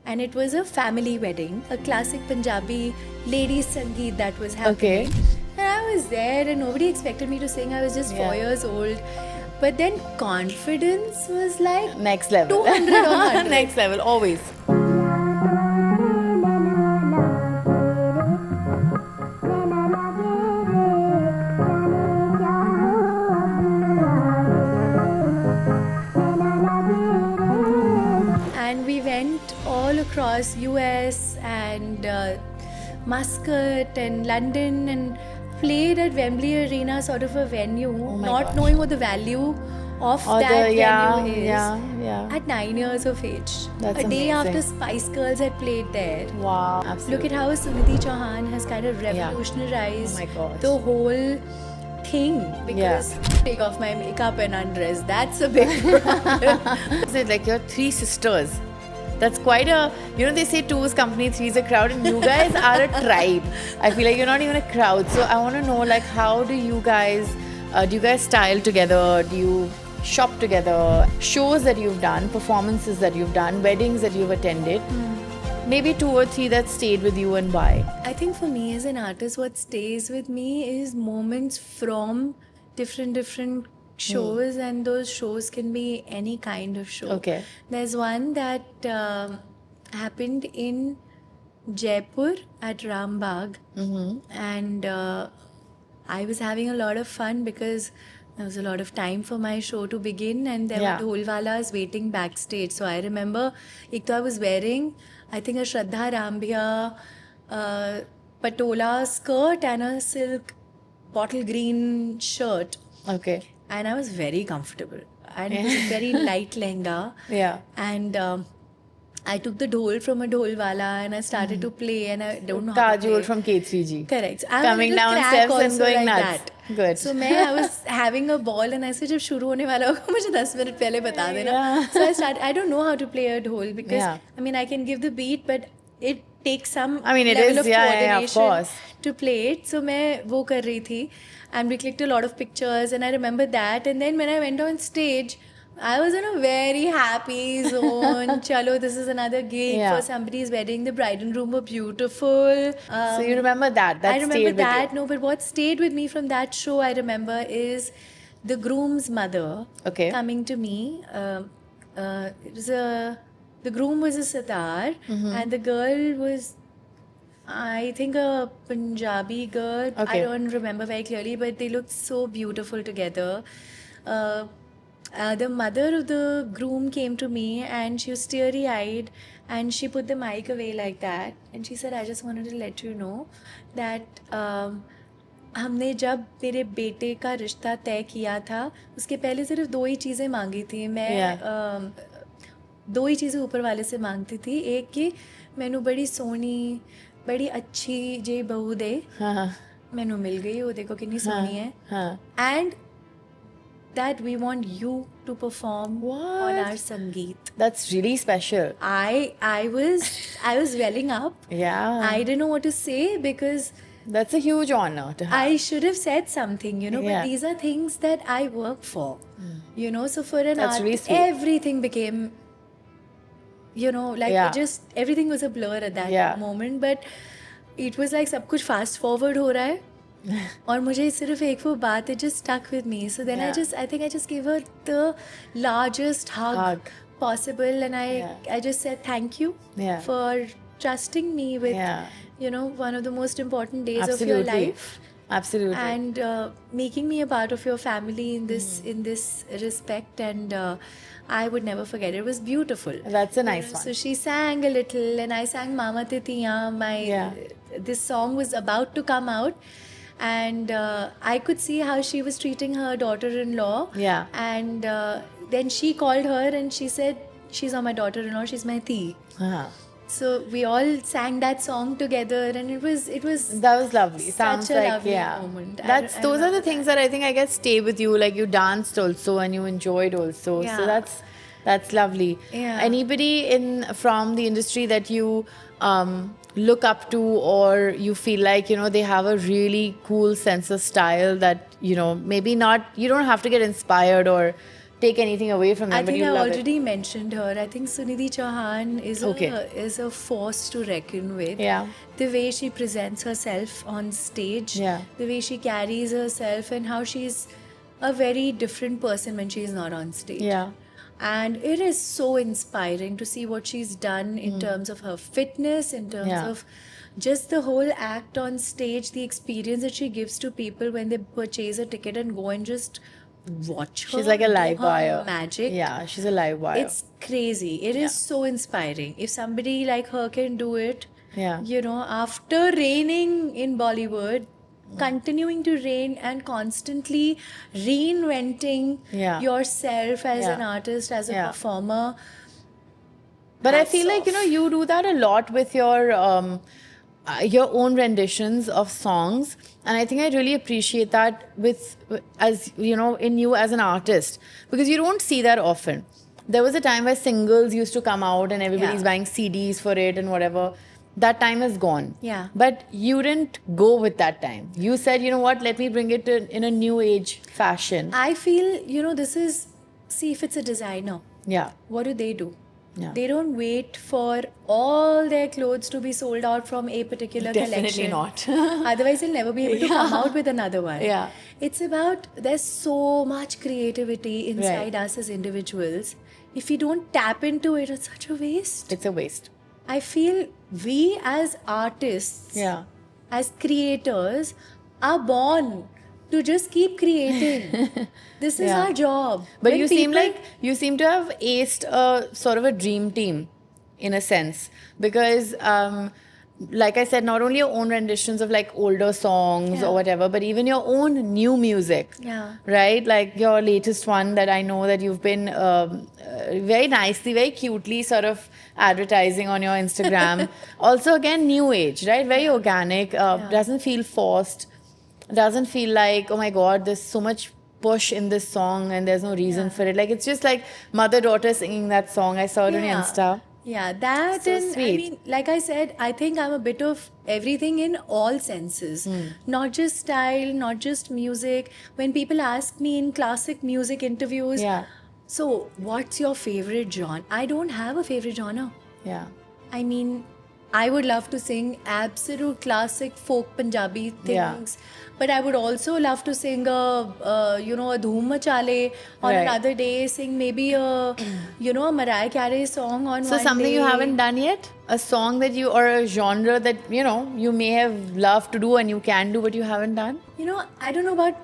and it was a family wedding, a classic Punjabi ladies Sangeet that was happening. Okay. And I was there, and nobody expected me to sing. I was just 4 years old. But then confidence was like Next level. 200 on 100. Next level, always. And we went all across US and Muscat and London and played at Wembley Arena, sort of a venue, my not gosh. knowing what the value of Or that the- yeah, venue is. yeah. At 9 years of age. That's a day amazing. after Spice Girls had played there. Wow. Absolutely. Look at how Sunidhi Chauhan has kind of revolutionized Oh my gosh. the whole thing. Because take off my makeup and undress, that's a big problem. Is it like your three sisters? That's quite a, they say two is company, three is a crowd, and you guys are a tribe. I feel like you're not even a crowd. So I want to know, like, how do you guys style together? Do you shop together? Shows that you've done, performances that you've done, weddings that you've attended. Maybe 2 or 3 that stayed with you, and why? I think for me as an artist, what stays with me is moments from different shows, and those shows can be any kind of show. Okay. There's one that happened in Jaipur at Rambagh, and I was having a lot of fun because there was a lot of time for my show to begin, and there were dholwalas waiting backstage. So I remember, ek to I was wearing, I think, a Shraddha Rambia patola skirt and a silk bottle green shirt, Okay. and I was very comfortable, and it was a very light lehenga. Yeah. And I took the dhol from a dholwala and I started to play, and I don't know how to play. Kajol from K3G. Correct. I'm Coming a little down crack steps and also going like nuts. that. Good. So I was having a ball and I said, जब शुरू होने वाला होगा मुझे 10 minute पहले बता देना. So I don't know how to play a dhol because I mean I can give the beat, but it takes some it level is, of of coordination course. to play it. So मैं वो कर रही थी, and we clicked a lot of pictures, and I remember that. And then when I went on stage, I was in a very happy zone. Chalo, this is another gig for somebody's wedding. The bride and groom were beautiful. So you remember that? I remember stayed that. with you. No, but what stayed with me from that show, I remember, is the groom's mother coming to me. It was the groom was a sitar, and the girl was, I think, a Punjabi girl. I don't remember very clearly, but they looked so beautiful together. The mother of the groom came to me and she was teary-eyed, and she put the mic away like that, and she said, I just wanted to let you know that हमने जब मेरे बेटे का रिश्ता तय किया था, उसके पहले सिर्फ 2 ही चीज़ें मांगी थी. मैं 2 ही चीज़ें ऊपर वाले से मांगती थी. एक कि मैनू बड़ी सोहनी बड़ी अच्छी जे बहू दे. मैनू मिल गई, वो देखो कितनी सोहनी है. And that we want you to perform on our Sangeet. That's really special. I was welling up. Yeah. I didn't know what to say because That's a huge honor to have. I should have said something, but these are things that I work for, so for an That's really artist, sweet. everything became, it just, everything was a blur at that moment, but it was like सब कुछ fast forward हो रहा है. और मुझे सिर्फ एक वो बात, it just stuck with me. So then I think I just gave her the largest hug possible, and I just said thank you for trusting me with, one of the most important days of your life. Absolutely. And making me a part of your family in this respect, and I would never forget it. It was beautiful. That's a nice one. So she sang a little, and I sang Mama Titiya. This song was about to come out, and I could see how she was treating her daughter-in-law. Yeah. And then she called her and she said, she's not my daughter-in-law, she's my tea. So we all sang that song together, and it was that was lovely. Such Sounds a like lovely moment. Those are the things that I think I guess stay with you. Like you danced also and you enjoyed also. Yeah. So that's lovely. Yeah. Anybody from the industry that you look up to, or you feel like they have a really cool sense of style that maybe not, you don't have to get inspired or take anything away from them, I but think you I love already mentioned her. I think Sunidhi Chauhan is a force to reckon with. Yeah. The way she presents herself on stage, Yeah. the way she carries herself, and how she's a very different person when she's not on stage. Yeah. And it is so inspiring to see what she's done in terms of her fitness, in terms Yeah. of just the whole act on stage, the experience that she gives to people when they purchase a ticket and go and just watch her. She's like a do live her wire. magic. Yeah, she's a live wire. It's crazy. It is so inspiring. If somebody like her can do it, Yeah. you know, after reigning in Bollywood, continuing to reign and constantly reinventing Yeah. yourself as Yeah. an artist, as a Yeah. performer. But I Hats feel like, off. you do that a lot with your own renditions of songs. And I think I really appreciate that as in you as an artist, because you don't see that often. There was a time where singles used to come out and everybody's Yeah. buying CDs for it and whatever. That time is gone. Yeah. But you didn't go with that time. You said, you know what, let me bring it in a new age fashion. I feel, see, if it's a designer, Yeah. what do? Yeah. They don't wait for all their clothes to be sold out from a particular Definitely collection. not. Otherwise, they'll never be able to come out with another one. Yeah. It's about, there's so much creativity inside us as individuals. If we don't tap into it, it's such a waste. It's a waste. I feel we as artists, Yeah. as creators, are born to just keep creating. This is Yeah. our job. But When you seem people- like you seem to have aced a sort of a dream team, in a sense, because like I said, not only your own renditions of like older songs Yeah. or whatever, but even your own new music. Yeah. Right? Like your latest one that I know that you've been very nicely, very cutely sort of advertising on your Instagram. Also, again, new age, right? Very organic, doesn't feel forced, doesn't feel like, oh my God, there's so much push in this song and there's no reason for it. Like, it's just like mother-daughter singing that song. I saw it on Insta. Yeah, that So and I sweet. mean, like I said, I think I'm a bit of everything in all senses. Not just style, not just music. When people ask me in classic music interviews, Yeah. so what's your favorite genre? I don't have a favorite genre. Yeah. I mean, I would love to sing absolute classic folk Punjabi things, but I would also love to sing a Dhoom Machale on Right. another day, sing maybe a Mariah Carey song on So one something day. you haven't done yet? A song that you, or a genre that, you may have loved to do and you can do, but you haven't done? I don't know about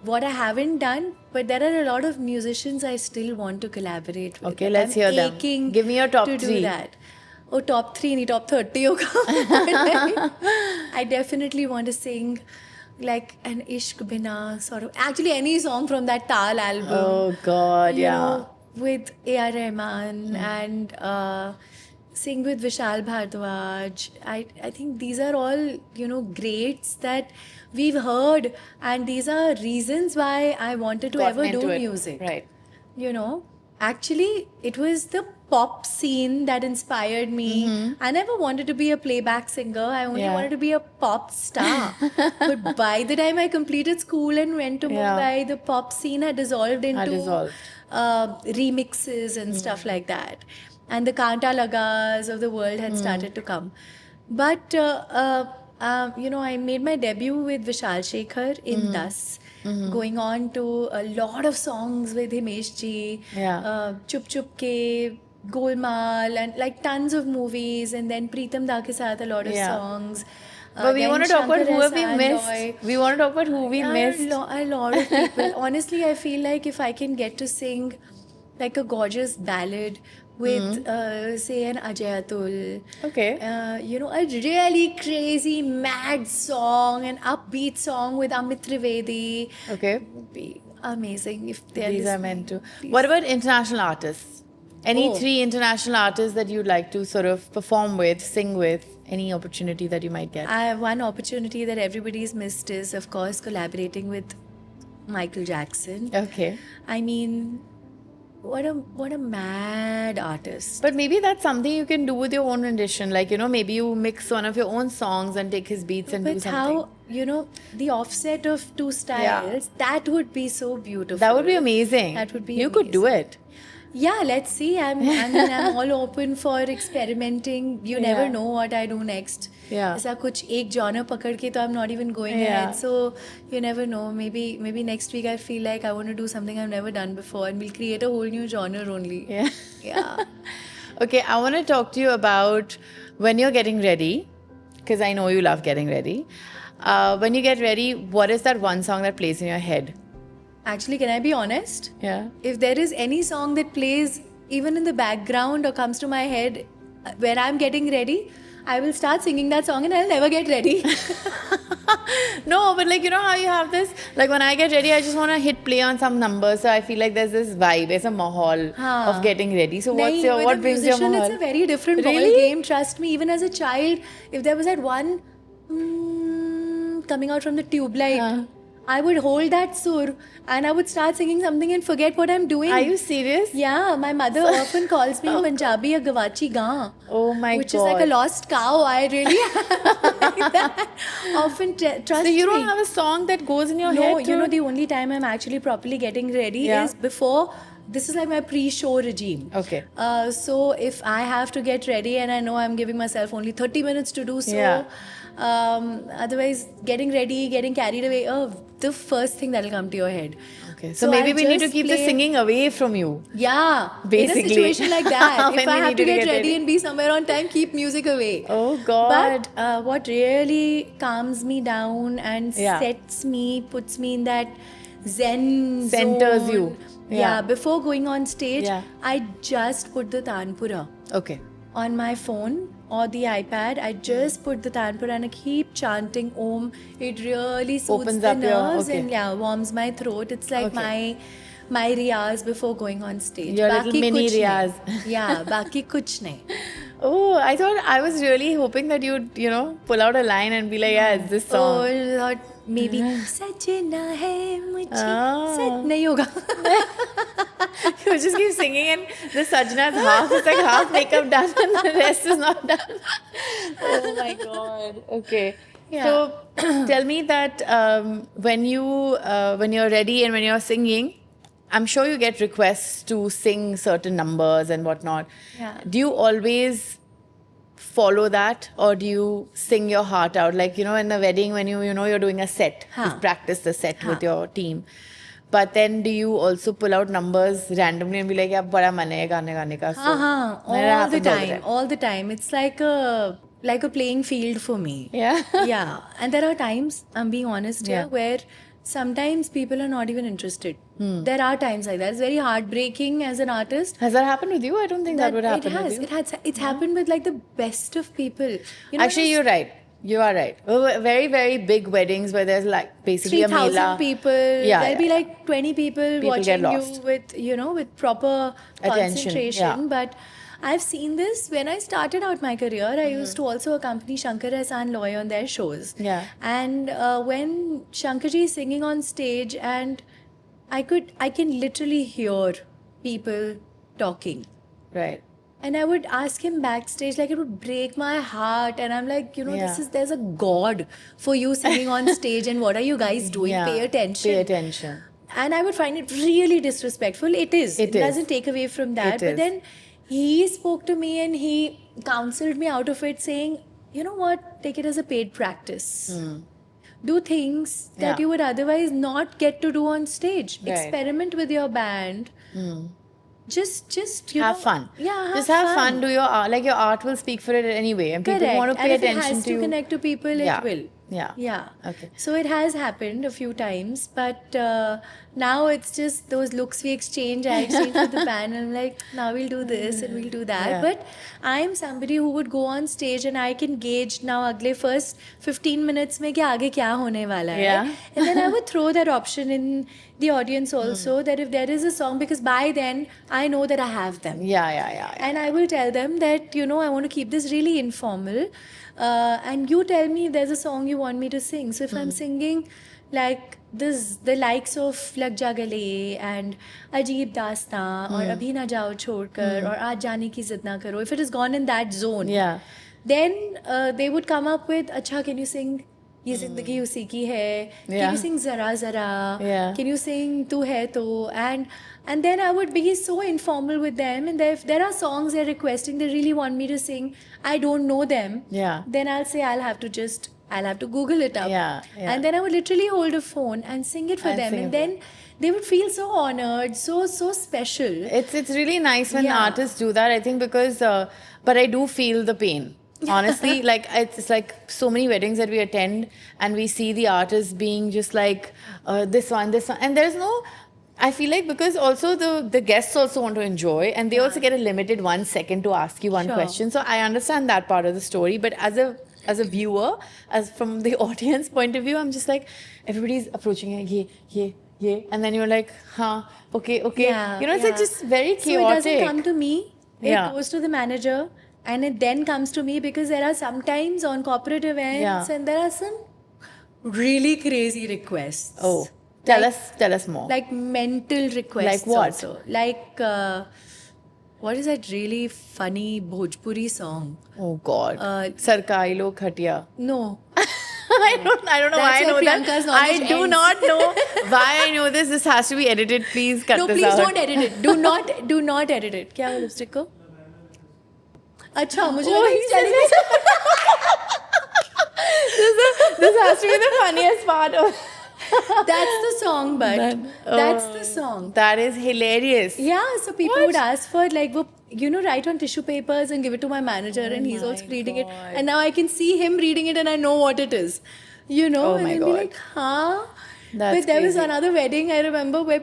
what I haven't done, but there are a lot of musicians I still want to collaborate with. Okay, And let's I'm hear them. aching Give me your top to do 3. that. Oh, top 3 nahi, top 30 hoga. I definitely want to sing like an Ishq Bina sort of, actually any song from that Tal album. Oh God, you yeah. know, with A.R. Rahman and sing with Vishal Bhardwaj. I think these are all, greats that we've heard, and these are reasons why I wanted to Gotten ever do into it. music. Right. Actually, it was the pop scene that inspired me. I never wanted to be a playback singer. I only Yeah. wanted to be a pop star. But by the time I completed school and went to Yeah. Mumbai, the pop scene had dissolved into dissolved. remixes and stuff like that. And the Kanta Lagas of the world had started to come. But, I made my debut with Vishal Shekhar in Das. Going on to a lot of songs with Himesh ji, Yeah. Chup Chup Ke, Golmaal, and like tons of movies, and then Preetam Da ke saath a lot of Yeah. songs. But we Then want to talk about Shankar who have we Ehsaan missed. Loy. We want to talk about who we missed. A lot of people. Honestly, I feel like if I can get to sing like a gorgeous ballad with, say, an Ajay Atul, Okay. a really crazy, mad song, an upbeat song with Amit Trivedi, Okay. would be amazing if they're These are listening. meant to. Please. What about international artists? Any Oh. 3 international artists that you'd like to sort of perform with, sing with? Any opportunity that you might get? One opportunity that everybody's missed is, of course, collaborating with Michael Jackson. Okay. I mean, what a mad artist. But maybe that's something you can do with your own rendition. Like, maybe you mix one of your own songs and take his beats and do But something. how, the offset of two styles, that would be so beautiful. That would be amazing. That would be You could do it. Yeah, let's see. I mean, I'm all open for experimenting. You never know what I do next. Yeah. ऐसा कुछ एक genre पकड़ के तो I'm not even going ahead. So you never know. Maybe next week I feel like I want to do something I've never done before, and we'll create a whole new genre only. Yeah. Yeah. Okay, I want to talk to you about when you're getting ready, because I know you love getting ready. When you get ready, what is that one song that plays in your head? Actually, can I be honest? Yeah. If there is any song that plays even in the background or comes to my head when I'm getting ready, I will start singing that song and I'll never get ready. No, but like, you know how you have this, like when I get ready, I just want to hit play on some numbers. So I feel like there's this vibe, there's a mahal of getting ready. So what brings your mahal? It's a very different ball game. Trust me, even as a child, if there was that one coming out from the tube light, I would hold that sur and I would start singing something and forget what I'm doing. Are you serious? Yeah, my mother often calls me in Punjabi a Gavachi Gaa. Oh my God. Which is like a lost cow. I really like that. Often trust me. So you don't have a song that goes in your head? No, you know, the only time I'm actually properly getting ready is before. This is like my pre-show regime. Okay. So if I have to get ready and I know I'm giving myself only 30 minutes to do so, otherwise getting ready, getting carried away, the first thing that'll come to your head. Okay. So maybe we need to keep the singing away from you. Yeah. Basically. In a situation like that, if I have to get ready ready and be somewhere on time, keep music away. Oh God. But what really calms me down and sets me, puts me in that zen Centers zone. you. Yeah, before going on stage, I just put the Tanpura on my phone or the iPad. I just put the Tanpura and I keep chanting Om. It really soothes Opens the up nerves your, and warms my throat. It's like my riyaz before going on stage. Your little mini riyaz. Yeah, baki kuch nahi. Oh, I was really hoping that you'd, pull out a line and be like, yeah, it's this song. Oh, I thought maybe Sajna hai mujhe saj nahi hoga. You just keep singing and the Sajna's half makeup done and the rest is not done. Oh my God. Okay. Yeah. So tell me that when you're ready and when you're singing, I'm sure you get requests to sing certain numbers and whatnot. Yeah. Do you always follow that, or do you sing your heart out? Like, in the wedding when you're doing a set, you practice the set with your team. But then do you also pull out numbers randomly and be like, yeah, bada man hai gaane gaane ka? All the time. It's like a playing field for me. Yeah. Yeah. And there are times, I'm being honest here, where sometimes people are not even interested. There are times like that. It's very heartbreaking as an artist. Has that happened with you? I don't think that would happen with you. It's happened with like the best of people. Actually, you're right. You are right. Very, very big weddings where there's like basically 3,000 people. There'll be like 20 people watching you with proper attention. concentration. But I've seen this when I started out my career. I used to also accompany Shankar Ehsaan Loy on their shows. Yeah. And when Shankarji is singing on stage, and I can literally hear people talking. Right. And I would ask him backstage, like it would break my heart. And I'm like, there's a God for you singing on stage. And what are you guys doing? Yeah. Pay attention. Pay attention. And I would find it really disrespectful. It is. It doesn't take away from that. But then he spoke to me and he counseled me out of it, saying, you know what? Take it as a paid practice. Do things that you would otherwise not get to do on stage. Right. Experiment with your band. Just have fun. Yeah, just have fun. Do your art. Like your art will speak for it anyway, and people want to pay attention to. If it has to connect to people, it will. Yeah. Okay. So it has happened a few times, but now it's just those looks we exchange. I exchange with the band, and I'm like, now we'll do this and we'll do that. But I'm somebody who would go on stage and I can gauge now. Agle first 15 minutes में कि आगे क्या होने वाला है. And then I would throw that option in the audience also, that if there is a song, because by then I know that I have them. Yeah. And I will tell them that, I want to keep this really informal. And you tell me if there's a song you want me to sing. So if I'm singing like this, the likes of Lag Ja Gale and Ajeeb Dastan or Abhi Na Jao Chhodkar or Aaj Jaane Ki Zid Na Karo, if it has gone in that zone, then they would come up with, Acha, can you sing ये जिंदगी उसी की है. Can Yeah. you sing Zara Zara? Yeah. Can you sing Tu Hai To? And then I would be so informal with them, and if there are songs they're requesting, they really want me to sing, I don't know them. Yeah. Then I'll say I'll have to Google it up. Yeah, yeah. And then I would literally hold a phone and sing it for And them, sing and it. then they would feel so honored, so special. It's really nice when Yeah. artists do that. I think because, but I do feel the pain. Honestly, like it's like so many weddings that we attend, and we see the artists being just like this one, and there's no. I feel like because also the guests also want to enjoy, and they also get a limited 1 second to ask you one Sure. question. So I understand that part of the story, but as a viewer, as from the audience point of view, I'm just like everybody's approaching yeah, and then you're like, huh, okay. Yeah, You know, it's like yeah. just very chaotic. So it doesn't come to me. It Yeah. goes to the manager, and it then comes to me because there are sometimes on corporate events, Yeah. and there are some really crazy requests. Oh, tell us more. Like mental requests. Like what? Also. Like what is that really funny Bhojpuri song? Oh God, Sarkai Lo Khatiya. No. I don't know why I That's know where that. Priyanka's I knowledge do ends. not know why I know this. This has to be edited. Please cut No, this please out. don't edit it. Do not edit it. क्या हुआ lipstick को? अच्छा मुझे Oh, लगा he इस challenge This has to be the funniest part of. That's the song, but that's the song. That is hilarious. Yeah, so people What? would ask for like, write on tissue papers and give it to my manager, and he's my also reading it. God. And now I can see him reading it, and I know what it is. Oh and my I'll God. be like, huh? That's But there was crazy. another wedding I remember where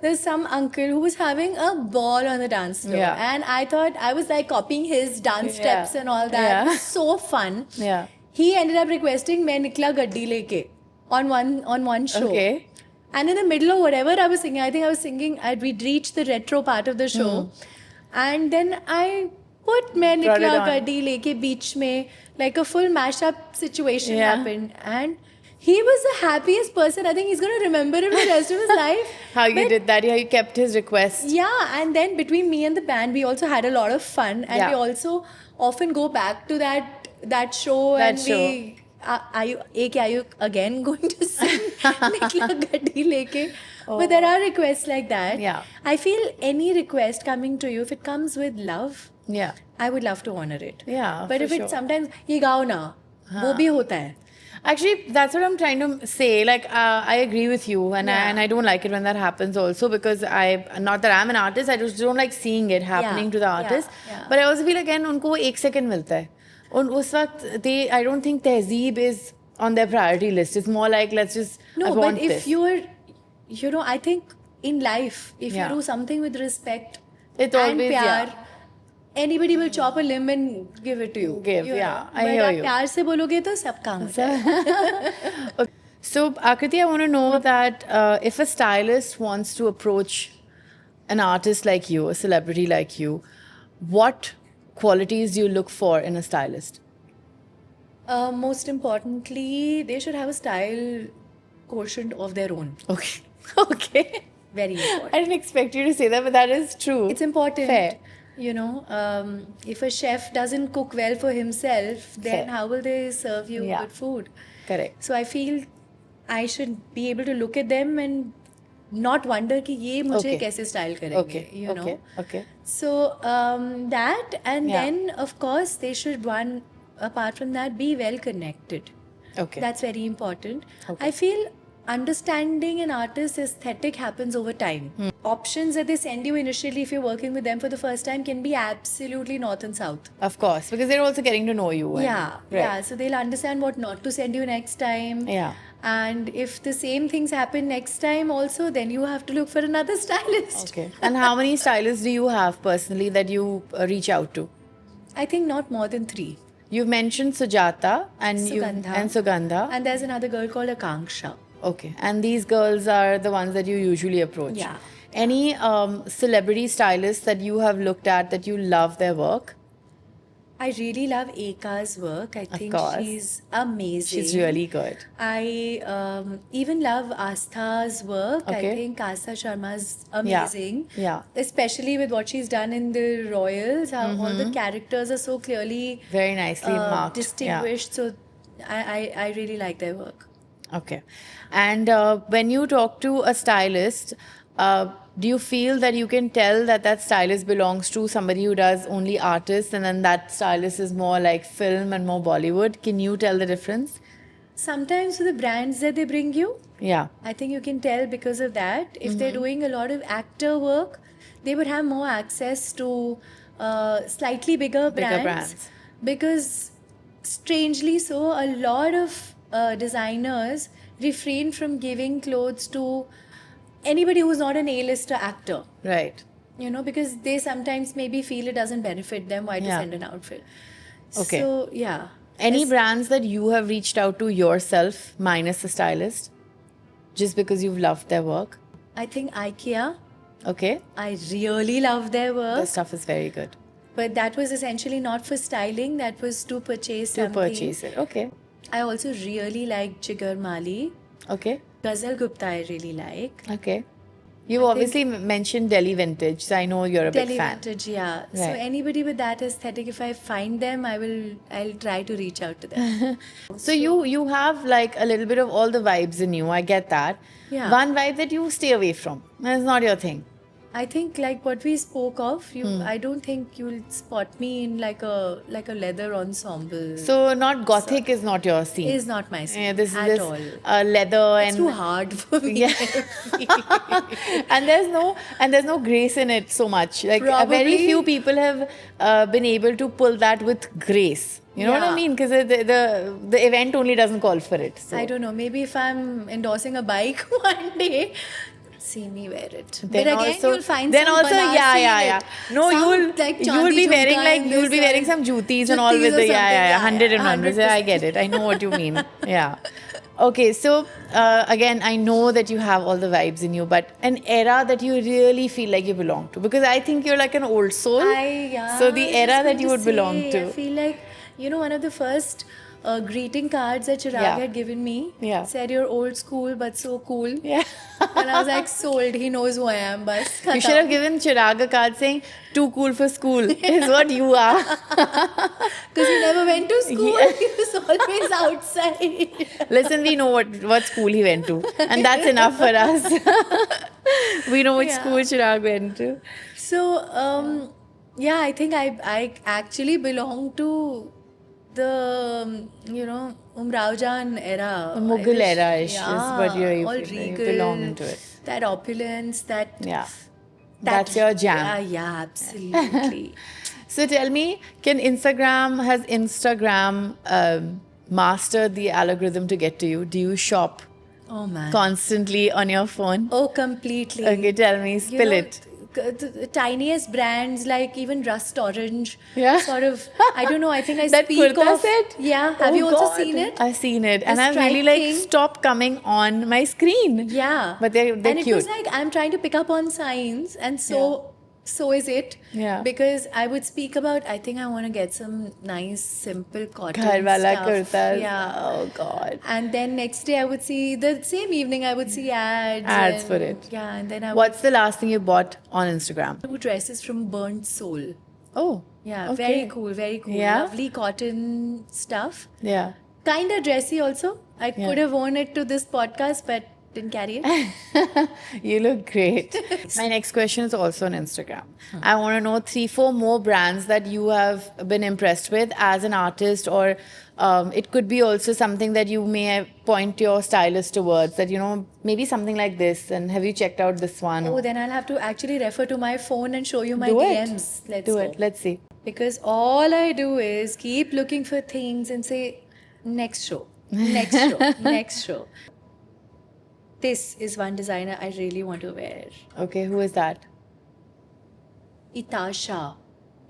there's some uncle who was having a ball on the dance floor. Yeah. And I thought I was like copying his dance Yeah. steps and all that. Yeah. It was so fun. Yeah. He ended up requesting मैं निकला गड्डी लेके on one show. Okay. And in the middle of whatever I was singing, I think I was singing, we'd reached the retro part of the show. And then I put मैं Brought it निकला on. गड्डी लेके बीच में, like a full mashup situation Yeah. happened. And he was the happiest person. I think he's going to remember it for the rest of his life. How you But did that? How you kept his request? yeah, and then between me and the band, we also had a lot of fun, and Yeah. we also often go back to that show. That and show. we are you again going to sing Nikla Gaddi Leke? But there are requests like that. Yeah. I feel any request coming to you, if it comes with love, Yeah. I would love to honor it. Yeah, But for if sure. it's sometimes ये गाओ ना, वो भी होता है. Actually, that's what I'm trying to say. Like, I agree with you, and Yeah. I don't like it when that happens also because not that I'm an artist, I just don't like seeing it happening to the Yeah, artist. yeah. But I also feel again, उनको 1 second मिलता है. और उस वक्त I don't think tehzeeb is on their priority list. It's more like let's just I No, want but if this. you're, I think in life, if Yeah. you do something with respect It and always, pyar, yeah. anybody will chop a limb and give it to you. Give, you yeah, know. I But hear आप you. प्यार से बोलोगे तो सब काम होता है. Okay. So, Akriti, I want to know that if a stylist wants to approach an artist like you, a celebrity like you, what qualities do you look for in a stylist? Most importantly, they should have a style quotient of their own. Okay. Okay. Very important. I didn't expect you to say that, but that is true. It's important. Fair. If a chef doesn't cook well for himself, then Fair. how will they serve you Yeah. good food? Correct. So I feel I should be able to look at them and not wonder कि ये मुझे Okay. कैसे style करेंगे. Okay. You know. Okay. Okay. So that, and Yeah. then of course they should apart from that, be well connected. Okay. That's very important. Okay. I feel understanding an artist's aesthetic happens over time. Options that they send you initially if you're working with them for the first time can be absolutely north and south. Of course, because they're also getting to know you. and- Yeah, Right. yeah. So they'll understand what not to send you next time. Yeah. And if the same things happen next time also, then you have to look for another stylist. Okay. And how many stylists do you have personally that you reach out to? I think not more than 3. You've mentioned Sujata and Sugandha. and Sugandha. And there's another girl called Akanksha. Okay. And these girls are the ones that you usually approach. Yeah. Any celebrity stylists that you have looked at that you love their work? I really love Eka's work. I think course. she's amazing. She's really good. I even love Astha's work. Okay. I think Asta Sharma's amazing. Yeah. Especially with what she's done in the Royals, how all the characters are so clearly Very nicely marked. distinguished. So I really like their work. Okay. And when you talk to a stylist, do you feel that you can tell that that stylist belongs to somebody who does only artists and then that stylist is more like film and more Bollywood? Can you tell the difference? Sometimes with the brands that they bring you, Yeah. I think you can tell because of that. If they're doing a lot of actor work, they would have more access to slightly bigger brands. Because strangely so, a lot of designers refrain from giving clothes to anybody who's not an A-lister actor. Right. You know, because they sometimes maybe feel it doesn't benefit them. Why to Yeah. send an outfit? Okay. So, yeah. Any brands that you have reached out to yourself, minus the stylist, just because you've loved their work? I think IKEA, Okay. I really love their work. The stuff is very good. But that was essentially not for styling, that was to purchase To something. purchase it. Okay. I also really like Jigar Mali. Okay. Ghazal Gupta I really like. Okay. You obviously mentioned Delhi Vintage, so I know you're a big Delhi fan. Vintage, yeah. So Right. anybody with that aesthetic, if I find them, I'll try to reach out to them. So you have like a little bit of all the vibes in you. I get that. Yeah. One vibe that you stay away from. That's not your thing. I think like what we spoke of, I don't think you'll spot me in like a leather ensemble. So not gothic is not your scene. Is not my scene Yeah, this at this all. leather It's and too hard for me. Yeah. and there's no grace in it so much. Like very Probably. few people have been able to pull that with grace. You know what I Yeah. mean? Because the event only doesn't call for it. So. I don't know. Maybe if I'm endorsing a bike one day, see me wear it. Then but again, also, you'll find then some also, Banarsi yeah. in it. No, Some, you'll like, you'll be Chandi wearing jhumka like and you'll this be wearing and some jutis and all juttis with or the something. yeah, 100 and 100. 100%. Yeah, I get it. I know what you mean. Yeah. Okay, so again, I know that you have all the vibes in you, but an era that you really feel like you belong to, because I think you're like an old soul. So the I was era just that going you to would belong say, to. I feel like, one of the first greeting cards that Chirag Yeah. had given me Yeah. said, "You're old school but so cool." Yeah. And I was like, sold. He knows who I am. Bas, You should have given Chirag a card saying, "Too cool for school," is what you are. Because he never went to school. Yeah. He was always outside. Listen, we know what school he went to, and that's enough for us. We know which Yeah. school Chirag went to. So, yeah, I think I actually belong to the, Umrao era. The Mughal I era-ish is what you all feel, you regal, belong into it. That opulence, that... Yeah. That's your jam. Yeah, absolutely. So tell me, has Instagram mastered the algorithm to get to you? Do you shop Oh, man. constantly on your phone? Oh, completely. Okay, tell me, spill it. The tiniest brands like even Rust Orange, Yeah. sort of, I don't know, I think I That speak kurta of... set? Yeah, have Oh you also God. seen it? I've seen it. And The I'm really stripe like, thing? stop coming on my screen. Yeah. But they're and cute. it was like, I'm trying to pick up on signs, and so is it. Yeah. Because I would speak about, I think I want to get some nice, simple cotton Ghar wala stuff. kurtas. Yeah. Oh God. And then next day I would see, the same evening I would see ads. Ads and- for it. Yeah, and then I What's the last thing you bought on Instagram? would do dresses from Burnt Soul. Oh. Yeah, okay. very cool, very cool. Yeah? Lovely cotton stuff. Yeah. Kind of dressy also. I Yeah. could have worn it to this podcast, but didn't carry it. You look great. My next question is also on Instagram. I want to know 3-4 more brands that you have been impressed with as an artist, or it could be also something that you may point your stylist towards, that, maybe something like this. And have you checked out this one? Oh, then I'll have to actually refer to my phone and show you my Do DMs. it. Let's Do go. it. Let's see. Because all I do is keep looking for things and say, next show, next show, next show. This is one designer I really want to wear. Okay, who is that? Itasha.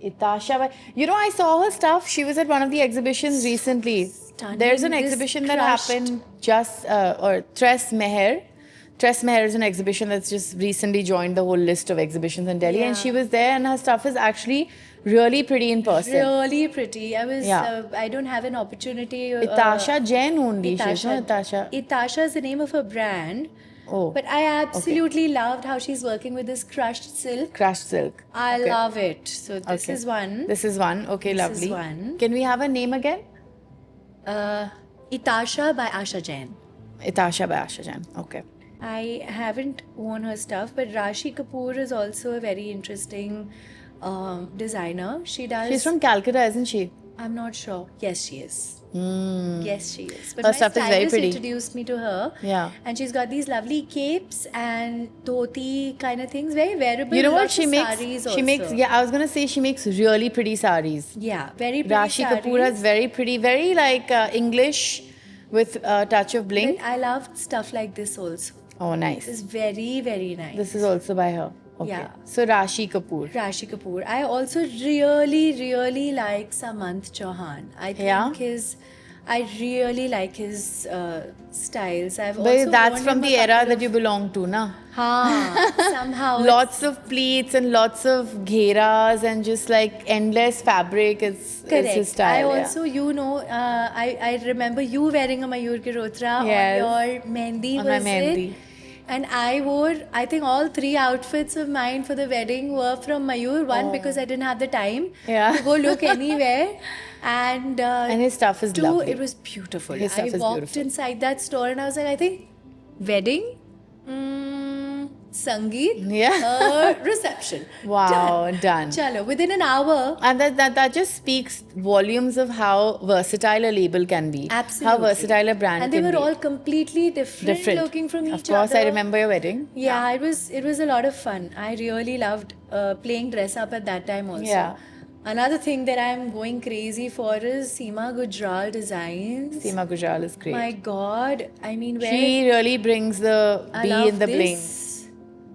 Itasha. I saw her stuff. She was at one of the exhibitions recently. Stunning. There's an This exhibition that crushed. happened or Tres Meher. Tres Meher is an exhibition that's just recently joined the whole list of exhibitions in Delhi. And Yeah. she was there, and her stuff is actually really pretty in person. Really pretty. Yeah. I don't have an opportunity. Itasha Jain only. She's not Itasha. Itasha. Itasha is the name of her brand. Oh, But I absolutely loved how she's working with this crushed silk. crushed silk. I Okay. love it. So this Okay. is one. This is one. Okay, This is lovely. one. Can we have a name again? Itasha by Asha Jain. Itasha by Asha Jain. Okay. I haven't worn her stuff, but Rashi Kapoor is also a very interesting designer. She does. She's from Calcutta, isn't she? I'm not sure. Yes, she is. Yes, she is. But Her my stuff is very stylist pretty. introduced me to her. Yeah. And she's got these lovely capes and dhoti kind of things, very wearable. You know what lots she of makes? sarees She makes. also. Yeah, I was gonna say she makes really pretty sarees. Yeah, very pretty Rashi Kapoor has sarees. very pretty, very like English with a touch of bling. But I loved stuff like this also. Oh, nice. It's very, very nice. This is also by her. Okay. Yeah. So Rashi Kapoor. Rashi Kapoor. I also really, really like Samanth Chauhan. I think Yeah? I really like his styles. I've But also that's worn from him a the era couple that of- you belong to, na? Haan, somehow. Lots of pleats and lots of gheras and just like endless fabric is Correct. his style. I yeah. also, I remember you wearing a Mayur Girotra Yes. on your mehndi, On my was mehndi. it? And I wore, I think all 3 outfits of mine for the wedding were from Mayur. One, because I didn't have the time Yeah. to go look anywhere. And his stuff is 2, lovely. it was beautiful. His stuff I is walked beautiful. inside that store and I was like, I think wedding, Sangeet, Yeah. reception. Wow, done. Chalo, within an hour. And that just speaks volumes of how versatile a label can be. Absolutely. How versatile a brand And they can were be. all completely different looking from each Of course, other. I remember your wedding. Yeah, it was a lot of fun. I really loved playing dress up at that time also. Yeah. Another thing that I'm going crazy for is Seema Gujral designs. Seema Gujral is great. My God, I mean, where She really brings the I bee love in the bling. this.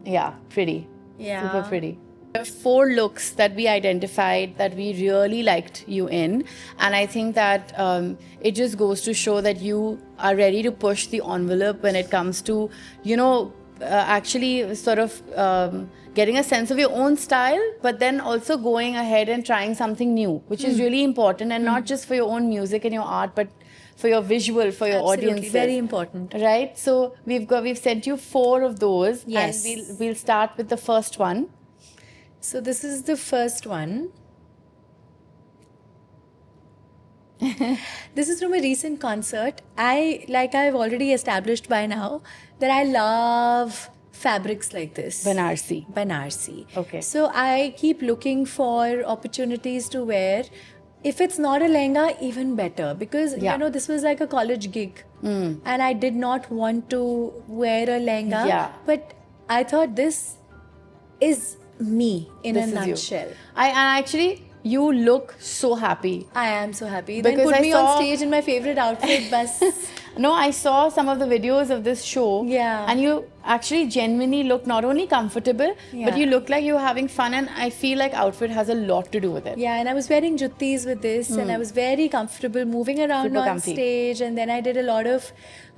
Yeah, pretty. Yeah. Super pretty. There are 4 looks that we identified that we really liked you in. And I think that it just goes to show that you are ready to push the envelope when it comes to, actually sort of getting a sense of your own style, but then also going ahead and trying something new, which is really important, and not just for your own music and your art, but for your visual, for your Absolutely, audiences. very important. Right, so we've sent you 4 of those, Yes. and we'll start with the first one. So this is the first one. This is from a recent concert. I've already established by now that I love fabrics like this. Banarsi. Okay. So I keep looking for opportunities to wear. If it's not a lehenga, even better, because this was like a college gig, and I did not want to wear a lehenga. Yeah. But I thought this is me in This a is you. nutshell. And actually, you look so happy. I am so happy. Because Then put I me saw- on stage in my favorite outfit, bus. No, I saw some of the videos of this show. Yeah. And you actually genuinely look not only comfortable, but Yeah. you look like you were having fun. And I feel like outfit has a lot to do with it. Yeah, and I was wearing juttis with this, and I was very comfortable moving around Super on comfy. stage. And then I did a lot of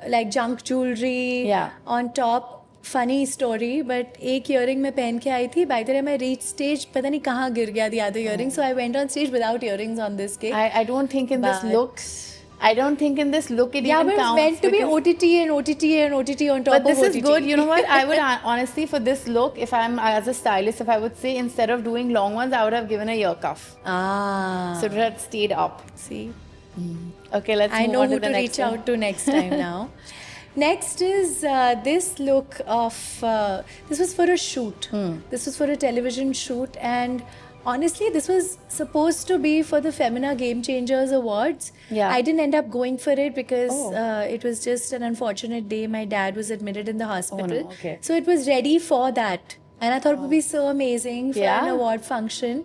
like junk jewelry Yeah. on top. Funny story, but एक earring मैं पहन के आई थी. By the time I reached stage, पता नहीं कहाँ गिर गया the other earring. So I went on stage without earrings on this gig. I don't think in this But- look, I don't think in this look it Yeah, even but it's counts. meant to be because- OTT and OTT and OTT on top But this of is OTT. good. You know what? I would honestly, for this look, if I'm as a stylist, if I would say instead of doing long ones, I would have given a ear cuff. Ah. So it had stayed up. See? Okay, let's I move know on who to the to next reach one. out to next time now. Next is this look of. This was for a shoot. This was for a television shoot, and honestly, this was supposed to be for the Femina Game Changers Awards. Yeah. I didn't end up going for it because Oh. it was just an unfortunate day. My dad was admitted in the hospital. no, okay. So it was ready for that. And I thought it would be so amazing for an Yeah. award function.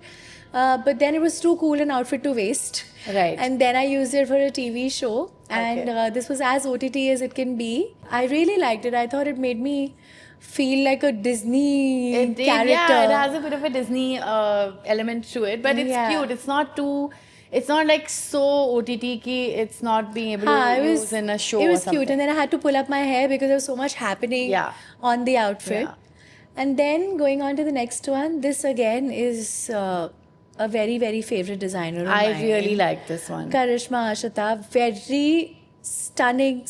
But then it was too cool an outfit to waste. Right. And then I used it for a TV show. And this was as OTT as it can be. I really liked it. I thought it made me feel like a Disney It did, character. yeah, it has a bit of a Disney element to it, but it's Yeah. cute. It's not too. It's not like so OTT ki. It's not being able Haan, to it use was, in a show. it or was cute. something. And then I had to pull up my hair because there was so much happening Yeah. on the outfit. Yeah. And then going on to the next one, this again is a very, very favorite designer of I mine. really like this one. Karishma Ashita, very stunning,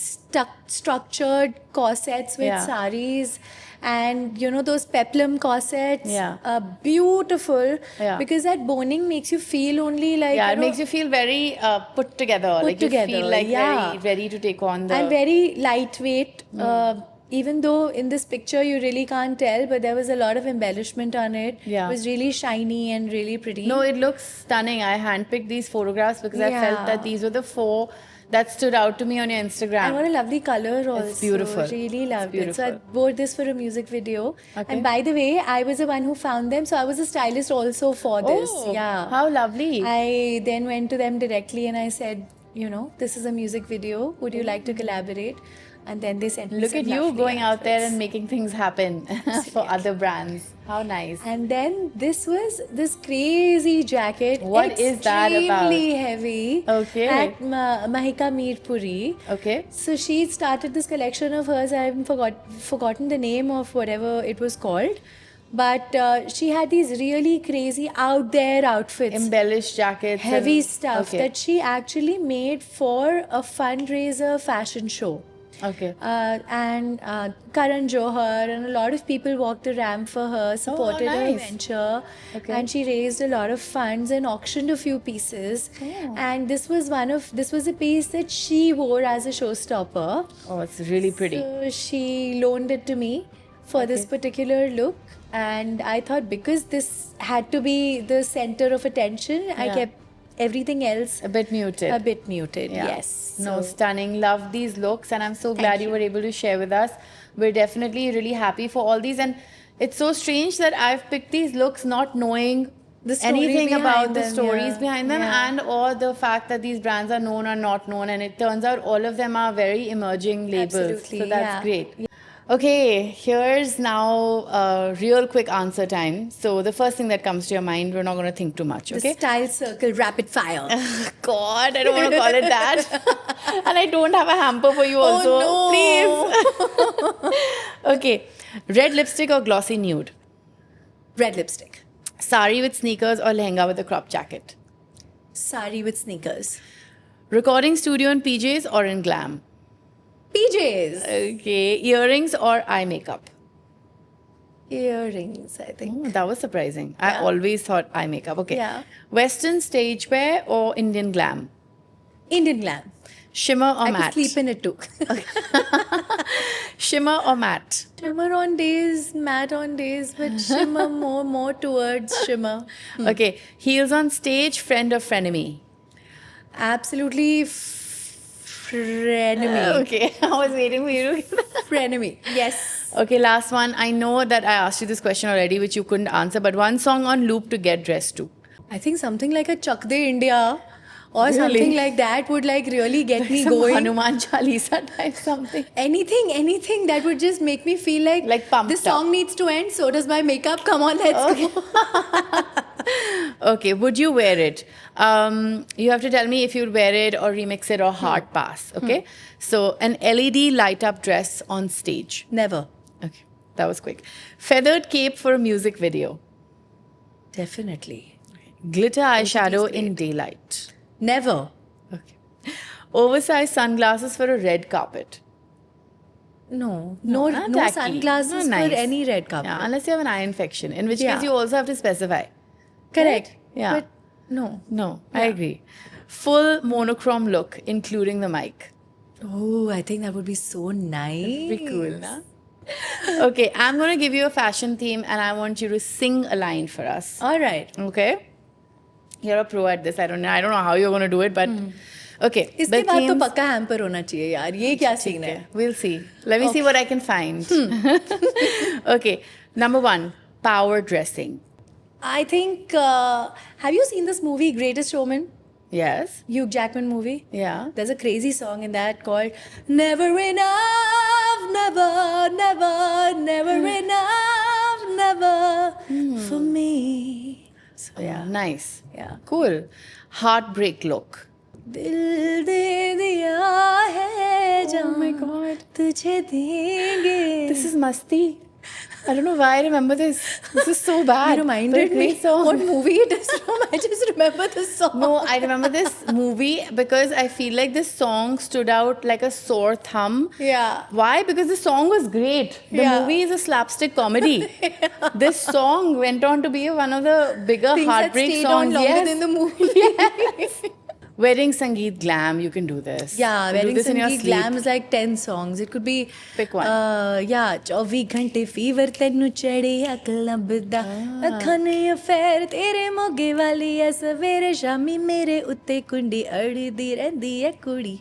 structured corsets with Yeah. saris. And you know those peplum corsets, Yeah. beautiful. Yeah. Because that boning makes you feel only like Yeah, you it know, makes you feel very put together. Put like you together, feel like yeah. very ready to take on the. and very lightweight. Even though in this picture you really can't tell, but there was a lot of embellishment on it. Yeah. It was really shiny and really pretty. No, it looks stunning. I handpicked these photographs because I felt Yeah. that these were the 4 that stood out to me on your Instagram. And what a lovely color also. beautiful. Really loved it. So I beautiful. wore this for a music video. Okay. And by the way, I was the one who found them. So I was a stylist also for this. Oh, Yeah. how lovely. I then went to them directly and I said, you know, this is a music video. Would you like to collaborate? And then they sent me Look some at you lovely going out there outfits. and making things happen for other brands. How nice. And then this was this crazy jacket. What is that about? Extremely heavy. Okay. At Mahika Meerpuri. Okay. So she started this collection of hers. I haven't forgotten the name of whatever it was called. But she had these really crazy out there outfits. Embellished jackets. Heavy and- stuff okay. that she actually made for a fundraiser fashion show. Okay. And Karan Johar and a lot of people walked the ramp for her, supported her nice. venture, Okay. and she raised a lot of funds and auctioned a few pieces. Oh. And this was a piece that she wore as a showstopper. Oh, it's really pretty. So she loaned it to me for this particular look, and I thought because this had to be the center of attention, I Yeah. kept everything else A bit muted. a bit muted. Yeah. Yes. No, So- stunning. Love these looks, and I'm so glad you were able to share with us. We're definitely really happy for all these, and it's so strange that I've picked these looks not knowing The story anything behind about the them, stories yeah. behind them, Yeah. and or the fact that these brands are known or not known, and it turns out all of them are very emerging labels. Absolutely, So that's yeah. great. Okay, here's now a real quick answer time. So the first thing that comes to your mind, we're not going to think too much, The okay? style circle rapid fire. God, I don't want to call it that. And I don't have a hamper for you also. Oh, Please. Okay. Red lipstick or glossy nude? Red lipstick. Sari with sneakers or lehenga with a crop jacket? Sari with sneakers. Recording studio in PJs or in glam? PJs. Okay. Earrings or eye makeup? Earrings, I think. Oh, that was surprising. I always thought eye makeup. Okay. Yeah. Western stage wear or Indian glam? Indian glam. Shimmer or I matte? could sleep in it too. Shimmer or matte? Shimmer on days, matte on days, but shimmer more towards shimmer. Okay. Heels on stage, friend or frenemy? Absolutely frenemy. Okay. I was waiting for you to. Frenemy. Yes. Okay, last one. I know that I asked you this question already, which you couldn't answer, but one song on loop to get dressed to. I think something like a Chak De India or Really? something like that would like really get me Some going. Hanuman Chalisa type something. Anything that would just make me feel like pumped this song up. needs to end, so does my makeup. Come on, let's go. Okay, would you wear it? You have to tell me if you'd wear it or remix it or hard pass. Okay, so an LED light up dress on stage. Never. Okay, that was quick. Feathered cape for a music video. Definitely. Glitter eyeshadow in daylight. Never. Okay. Oversized sunglasses for a red carpet. No tacky. sunglasses Not nice. for any red carpet. Yeah, unless you have an eye infection, in which Yeah. case you also have to specify. Correct. Right? Yeah. But no. No, I agree. Full monochrome look, including the mic. Oh, I think that would be so nice. Be cool, na? Okay, I'm going to give you a fashion theme and I want you to sing a line for us. All right. Okay? You're a pro at this. I don't know how you're going to do it, but okay. इसके the बाद तो themes- पक्का hamper होना चाहिए यार. ये क्या scene है? We'll see. Let me see what I can find. Okay, number 1, power dressing. I think. Have you seen this movie, Greatest Showman? Yes. Hugh Jackman movie. Yeah. There's a crazy song in that called Never Enough, Never, Never, Never Enough, Never for me. So yeah. Nice. Yeah. Cool. Heartbreak look. दिल दे दिया है Oh जान my God. तुझे देंगे. This is Masti. I don't know why I remember this. This is so bad. You reminded me song. what movie it is from. I just remember the song. No, I remember this movie because I feel like this song stood out like a sore thumb. Yeah. Why? Because the song was great. The Yeah. movie is a slapstick comedy. This song went on to be one of the bigger Things that heartbreak stayed songs. on longer Yes. than the movie. Yes. Wedding Sangeet Glam, you can do this. Yeah, You do Wedding this in your Sangeet sleep. Glam is like 10 songs. It could be... Pick one. Yeah, 24 घंटे fever ਤੈਨੂੰ ਚੜਿਆ club ਦਾ ਅੱਖਾਂ ਨੇ ਅਫੇਰ ਤੇਰੇ ਮੋਗੇ ਵਾਲੀ ਐ ਸਵੇਰੇ ਸ਼ਾਮੀ ਮੇਰੇ ਉੱਤੇ ਕੁੰਡੀ ਅੜਦੀ ਰਹਿੰਦੀ ਐ ਕੁੜੀ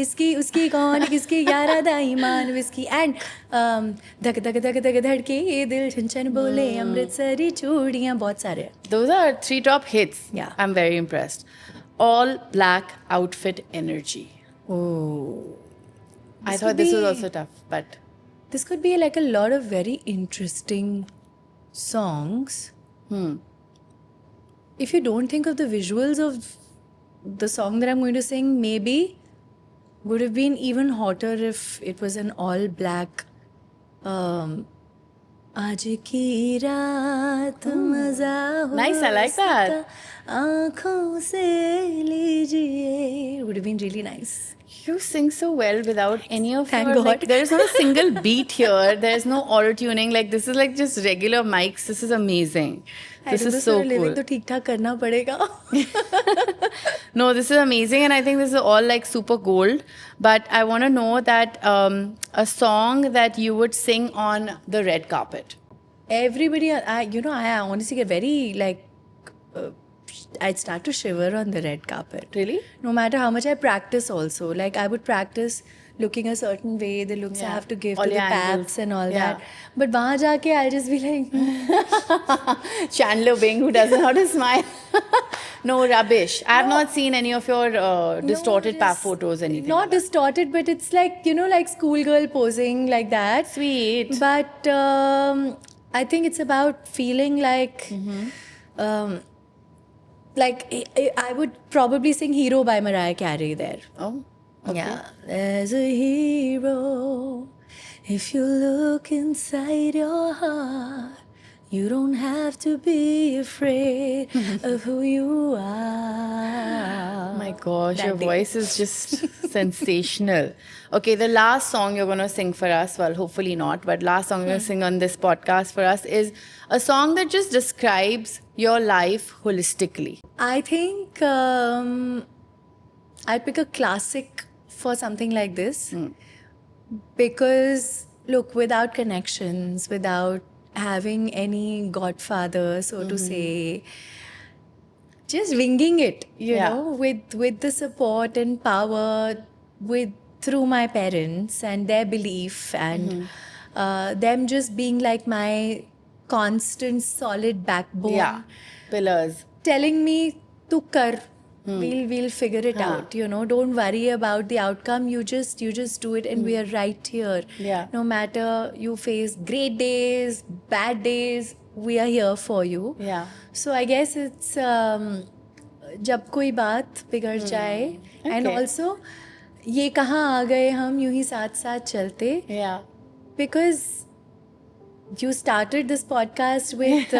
इसकी उसकी कौन किसकी यारा दा ईमान विस्की एंड धक धक धक धक धड़के ये दिल छन छन बोले अमृतसरी चूड़ियाँ बहुत सारे हैं. Those are 3 top hits. Yeah. I'm very impressed. All black outfit energy. Oh, I This thought would this was be- also tough, but this could be like a lot of very interesting songs. If you don't think of the visuals of the song that I'm going to sing, maybe would have been even hotter if it was an all black. आज की रात मजा हो Nice, I like that. सका, आँखों से लीजिए. Would have been really nice. you sing so well without any of Thank your, God. like, there is not a single beat here. There is no auto-tuning. Like, this is like just regular mics. This is amazing. This is so cool. तो ठीक ठाक करना पड़ेगा. No, this is amazing, and I think this is all like super gold. But I want to know that a song that you would sing on the red carpet. Everybody, I honestly get very like, I'd start to shiver on the red carpet. Really? No matter how much I practice also. Like I would practice looking a certain way, the looks I Yeah. have to give All to the your angles. paths and all Yeah. that. But वहाँ जाके I'll just be like, Chandler Bing, who doesn't know how to smile. No, rubbish. I have not seen any of your distorted path just photos, anything. not like that. distorted, but it's like, like schoolgirl posing like that. Sweet. But I think it's about feeling like, I would probably sing Hero by Mariah Carey there. Oh. Yeah. There's a hero. If you look inside your heart, you don't have to be afraid of who you are. My gosh, That your day. voice is just sensational. Okay, the last song you're going to sing for us, well, hopefully not, but last song you're going to sing on this podcast for us is a song that just describes your life holistically. I think I'd pick a classic for something like this because, look, without connections, without having any godfather, so to say, just winging it, you Yeah. know, with the support and power through my parents and their belief and them just being like my constant solid backbone. Yeah, pillars. Telling me to kar, we'll figure it out, don't worry about the outcome, you just do it and we are right here. Yeah. No matter you face great days, bad days, we are here for you. Yeah. So I guess it's जब कोई बात बिगड़ जाए and Okay. also ये कहाँ आ गए हम यूं ही साथ साथ चलते, Yeah. because you started this podcast with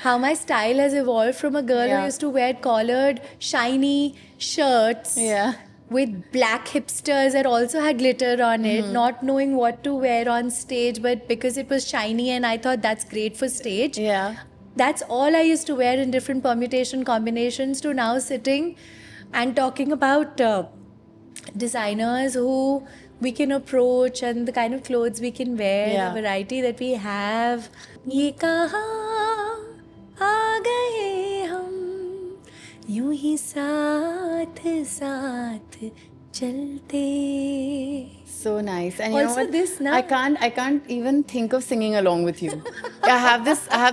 how my style has evolved from a girl Yeah. who used to wear collared, shiny shirts Yeah. with black hipsters that also had glitter on it, not knowing what to wear on stage, but because it was shiny and I thought that's great for stage. Yeah. That's all I used to wear in different permutation combinations, to now sitting and talking about designers who we can approach and the kind of clothes we can wear, Yeah. the variety that we have. ये कहाँ आ गए हम यूं ही साथ साथ चलते. So nice. And you Also know what? this, na? I can't even think of singing along with you. I have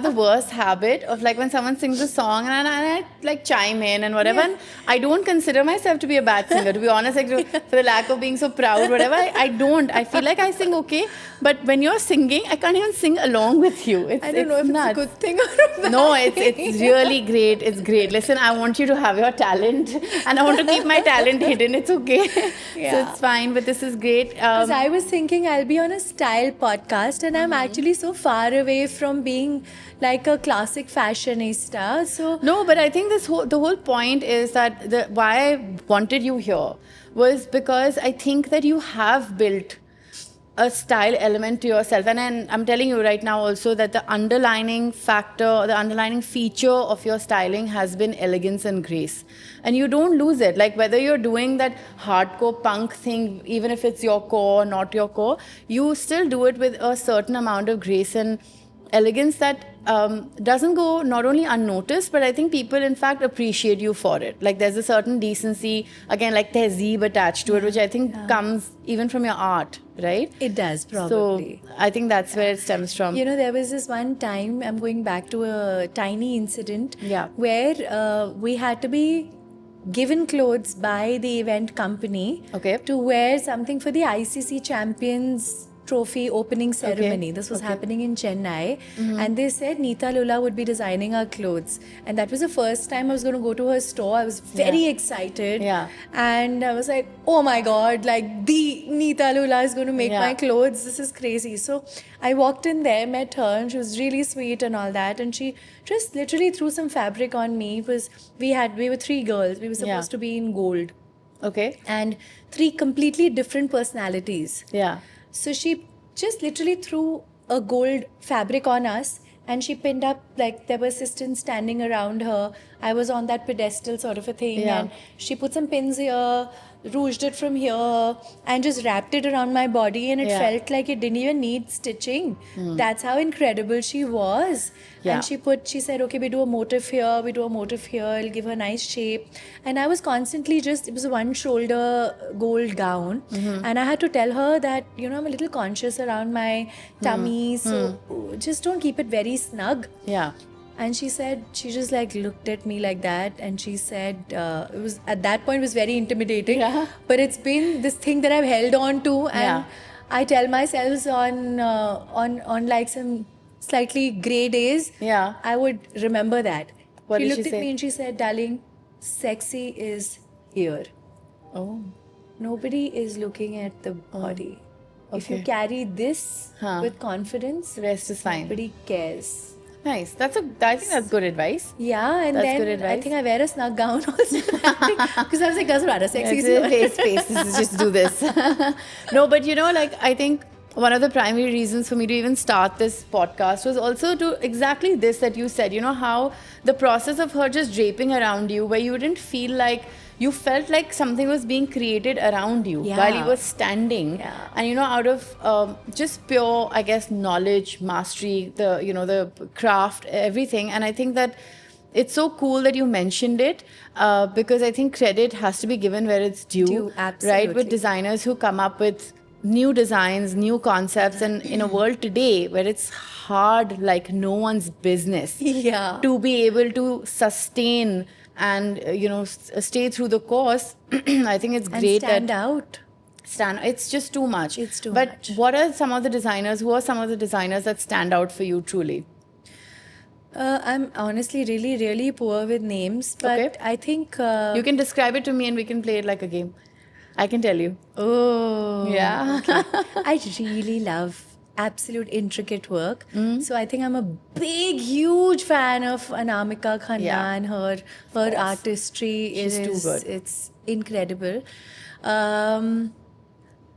the worst habit of like when someone sings a song and I like chime in and whatever. Yeah. And I don't consider myself to be a bad singer, to be honest. Like for the lack of being so proud, whatever. I don't. I feel like I sing okay, but when you're singing, I can't even sing along with you. I don't know if nuts. it's a good thing or a bad No, it's really great. It's great. Listen, I want you to have your talent and I want to keep my talent hidden. It's okay. So Yeah. it's fine, but this is great. great. Because I was thinking I'll be on a style podcast, and I'm actually so far away from being like a classic fashionista. So No, but I think the whole point is that why I wanted you here was because I think that you have built a style element to yourself, and I'm telling you right now also that the underlining factor, the underlining feature of your styling has been elegance and grace, and you don't lose it. Like whether you're doing that hardcore punk thing, even if it's your core, not your core, you still do it with a certain amount of grace and elegance that doesn't go not only unnoticed, but I think people in fact appreciate you for it. Like there's a certain decency, again, like tehzeeb attached to it, which I think comes even from your art, right? it does probably. So I think that's where it stems from. You know, there was this one time, I'm going back to a tiny incident where we had to be given clothes by the event company to wear something for the ICC Champions Trophy opening ceremony. This was happening in Chennai, and they said Neeta Lula would be designing our clothes, and that was the first time I was going to go to her store. I was very excited, and I was like, oh my god, like the Neeta Lula is going to make my clothes. This is crazy. So I walked in there, met her, and she was really sweet and all that, and she just literally threw some fabric on me. Because we were 3 girls, we were supposed to be in gold, and 3 completely different personalities. So she just literally threw a gold fabric on us, and she pinned up, like there were assistants standing around her. I was on that pedestal sort of a thing, and she put some pins here, rouged it from here, and just wrapped it around my body, and it felt like it didn't even need stitching. That's how incredible she was. And she said, okay, we do a motif here, it'll give her a nice shape. And I was constantly it was a 1 shoulder gold gown, and I had to tell her that, you know, I'm a little conscious around my tummy, so just don't keep it very snug. And she said, she just like looked at me like that, and she said, it was at that point it was very intimidating, but it's been this thing that I've held on to, and I tell myself on like some slightly grey days, I would remember that. She looked at me and she said, darling, sexy is here. Nobody is looking at the body. If you carry this with confidence, the rest is fine. Nobody cares. Nice. I think that's good advice. Yeah, and that's then good advice. I think I wear a snug gown also. Because I was like, doesn't matter, sexy is here. Space. This is just do this. No, but you know, like I think one of the primary reasons for me to even start this podcast was also to exactly this that you said, you know, how the process of her just draping around you, where you didn't feel like, you felt like something was being created around you while you were standing. And, you know, out of just pure, I guess, knowledge, mastery, the craft, everything. And I think that it's so cool that you mentioned it, because I think credit has to be given where it's due. Absolutely. Right? With designers who come up with new designs, new concepts, and in a world today where it's hard like no one's business to be able to sustain and stay through the course. I think it's great and stand out. It's just too much. It's too much. But what are some of the designers that stand out for you truly? I'm honestly really, really poor with names, but I think you can describe it to me and we can play it like a game. I can tell you. Oh, yeah. Okay. I really love absolute intricate work. So I think I'm a big, huge fan of Anamika Khanna, and her artistry. She's too good. It's incredible.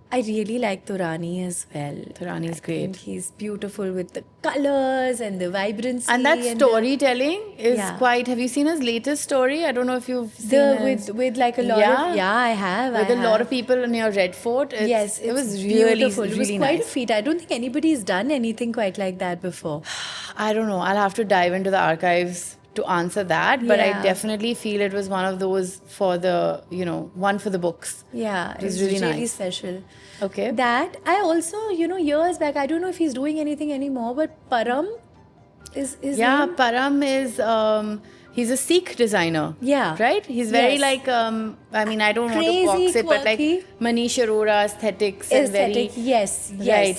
I really like Turani as well. Turani is great. He's beautiful with the colors and the vibrancy. And that storytelling is quite... Have you seen his latest story? I don't know if you've seen it. With like a lot of... Yeah, I have. With a lot of people near Red Fort. Yes, it was really beautiful. Really it was quite nice. a feat. I don't think anybody's done anything quite like that before. I don't know. I'll have to dive into the archives to answer that, but I definitely feel it was one of those for the, one for the books. Yeah, it was really nice. Special. Okay. That, I also, years back, I don't know if he's doing anything anymore, but Param is name? Param is, he's a Sikh designer. Yeah. Right? He's very like, I mean, I don't crazy, want to box it, quirky. but like Manish Arora aesthetics. Aesthetic, yes. Right.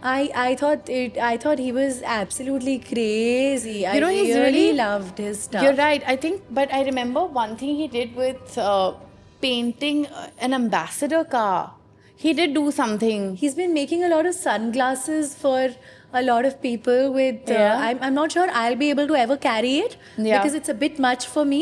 I thought he was absolutely crazy. I he's really loved his stuff. You're right. I think, but I remember one thing he did with painting an ambassador car. He did do something. He's been making a lot of sunglasses for a lot of people with Yeah. I'm not sure I'll be able to ever carry it Yeah. because it's a bit much for me,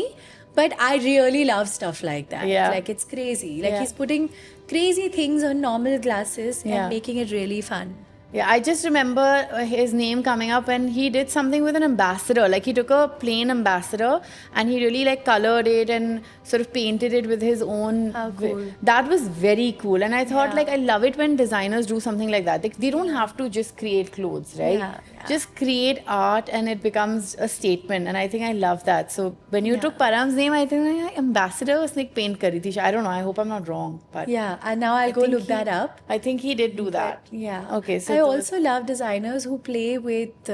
but I really love stuff like that. Yeah. Like it's crazy. Like Yeah. he's putting crazy things on normal glasses Yeah. and making it really fun. Yeah, I just remember his name coming up when he did something with an ambassador. Like he took a plain ambassador and he really like colored it and sort of painted it with his own. How cool. That was very cool. And I thought Yeah. like I love it when designers do something like that. They don't have to just create clothes, right? Yeah, yeah. Just create art and it becomes a statement. And I think I love that. So when you took Param's name, I think like, ambassador was like paint kari thi. I don't know. I hope I'm not wrong. But Yeah, and now I'll go think look that up. I think he did do that. Yeah. Okay, so I those- also love designers who play with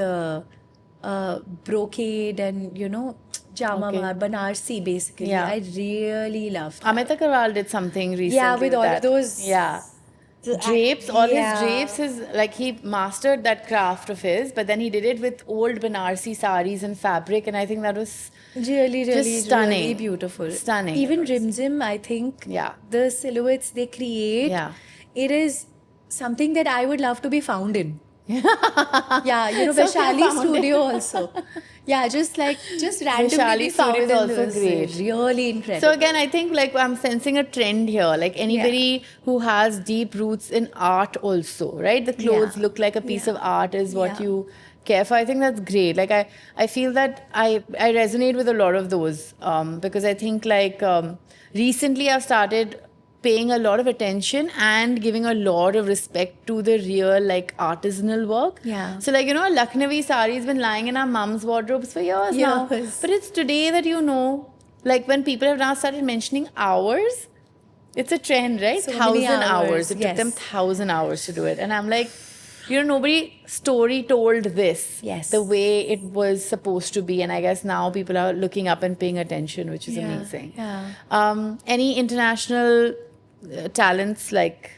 brocade and Jamawar, Banarsi basically. Yeah. I really love that. Amit Agarwal did something recently. Yeah, with all of that. those- Yeah. The Drapes, all yeah. his drapes, like he mastered that craft of his, but then he did it with old Banarsi saris and fabric, and I think that was Really, really, stunning. really beautiful. Stunning. Even Rimzim, I think, Yeah. the silhouettes they create, Yeah. it is something that I would love to be found in. Yeah, Vaishali Studio also. Yeah, just randomly Vaishali be Studio found is in also those. great. Really incredible. So again, I think like I'm sensing a trend here. Like anybody who has deep roots in art also, right? The clothes Yeah. look like a piece of art is what Yeah. you care for. I think that's great. Like I feel that I resonate with a lot of those because I think like recently I've started paying a lot of attention and giving a lot of respect to the real like artisanal work. Yeah. So like a Lucknowi sari has been lying in our mum's wardrobes for years now. Years. But it's today that like when people have now started mentioning hours, it's a trend, right? So many 1,000 hours. hours, It took them yes. 1,000 hours to do it. And I'm like, nobody story told this Yes. the way it was supposed to be. And I guess now people are looking up and paying attention, which is amazing. Yeah. Any international talents like,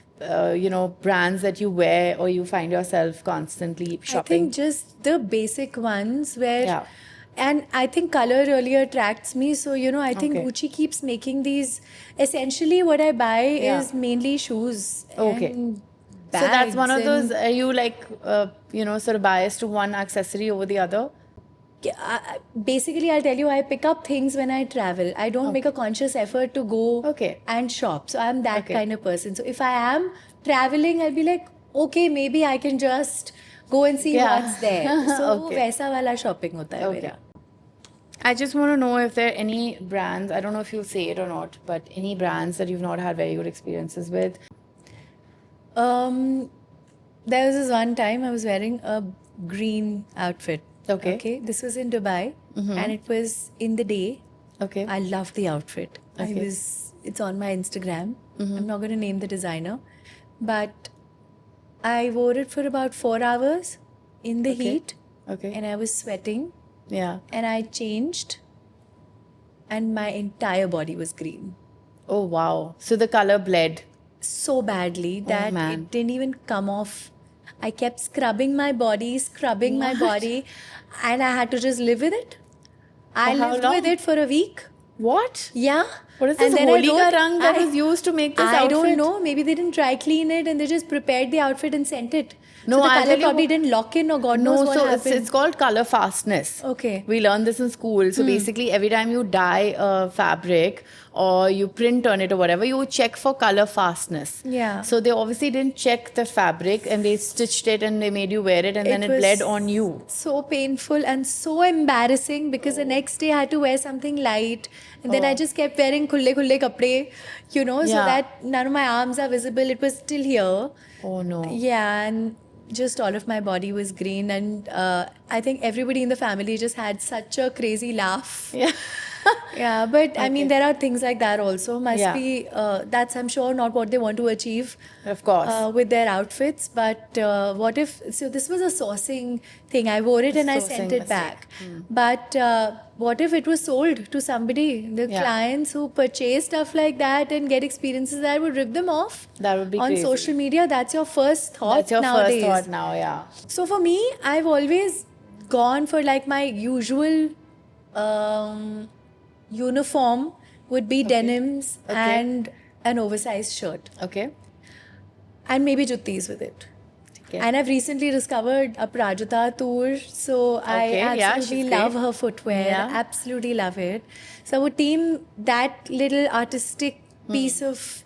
brands that you wear or you find yourself constantly I shopping? think just the basic ones where, Yeah. and I think color really attracts me. So, I think Okay. Gucci keeps making these. Essentially, what I buy Yeah. is mainly shoes. Okay. And So that's one of bags and- those, are you like, sort of biased to one accessory over the other? Basically, I'll tell you, I pick up things when I travel. I don't make a conscious effort to go Okay. and shop. So I'm that Okay. kind of person. So if I am traveling, I'll be like, okay, maybe I can just go and see Yeah. what's there. So Okay. वैसा वाला shopping होता है Okay. मेरा. I just want to know if there are any brands, I don't know if you'll say it or not, but any brands that you've not had very good experiences with. There was this one time I was wearing a green outfit. Okay. Okay. This was in Dubai, and it was in the day. Okay. I loved the outfit. Okay. It's on my Instagram. I'm not going to name the designer, but I wore it for about 4 hours in the heat, Okay. and I was sweating, Yeah. and I changed, and my entire body was green Oh, wow. So the color bled. so badly that man. it didn't even come off. I kept scrubbing my body, and I had to just live with it. I For how lived long? with it for a week. What? Yeah. What is this And then I holy ka wrote- rang that I- was used to make this I outfit? don't know. Maybe they didn't dry clean it and they just prepared the outfit and sent it. No, so the I'll color tell you probably what- didn't lock in or God No, knows what so happened. it's called color fastness. Okay. We learned this in school. So basically, every time you dye a fabric or you print on it or whatever, you check for color fastness. Yeah. So they obviously didn't check the fabric and they stitched it and they made you wear it and then it was bled on you. So painful and so embarrassing because the next day I had to wear something light. And then I just kept wearing khulle kapde, so Yeah. that none of my arms are visible. It was still here. Oh no. Yeah, and just all of my body was green. And I think everybody in the family just had such a crazy laugh. Yeah. Yeah, but I mean, there are things like that also. Must Yeah. be, that's I'm sure not what they want to achieve Of course. with their outfits. But what if, so this was a sourcing thing. I wore it and I sent sourcing it back. But what if it was sold to somebody? The Yeah. clients who purchase stuff like that and get experiences that would rip them off. That would be on crazy. social media. That's your first thought That's your nowadays. first thought now, yeah. So for me, I've always gone for like my usual uniform would be denims Okay. and an oversized shirt. Okay. and maybe juttis with it. Okay. And I've recently discovered Aprajita tour, so I Okay, yeah, absolutely she's love great. her footwear. Yeah. Absolutely love it. So I would team that little artistic piece of,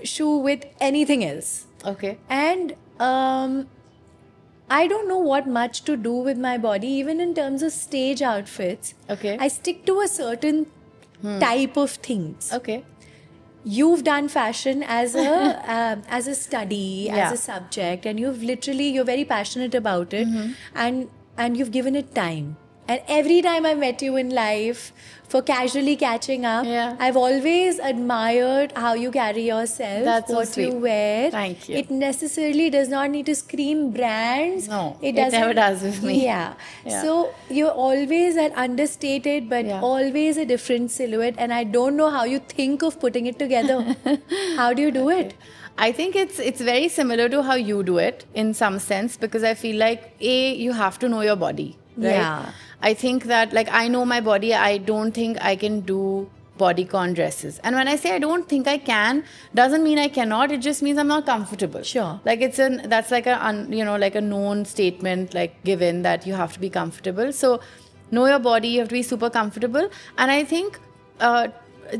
shoe with anything else. Okay. And I don't know what much to do with my body, even in terms of stage outfits. Okay. I stick to a certain type of things. Okay. You've done fashion as a study, Yeah. as a subject, and you're very passionate about it, and you've given it time. And every time I met you in life for casually catching up, Yeah. I've always admired how you carry yourself, That's so what sweet. you wear. Thank you. It necessarily does not need to scream brands. No, it doesn't- never does with me. Yeah. Yeah. So you're always an understated, but Yeah. always a different silhouette. And I don't know how you think of putting it together. How do you do it? I think it's very similar to how you do it in some sense, because I feel like you have to know your body, right? Yeah. I think that, like, I know my body. I don't think I can do bodycon dresses. And when I say I don't think I can, doesn't mean I cannot. It just means I'm not comfortable. Sure. Like that's like like a known statement, like given that you have to be comfortable. So know your body. You have to be super comfortable. And I think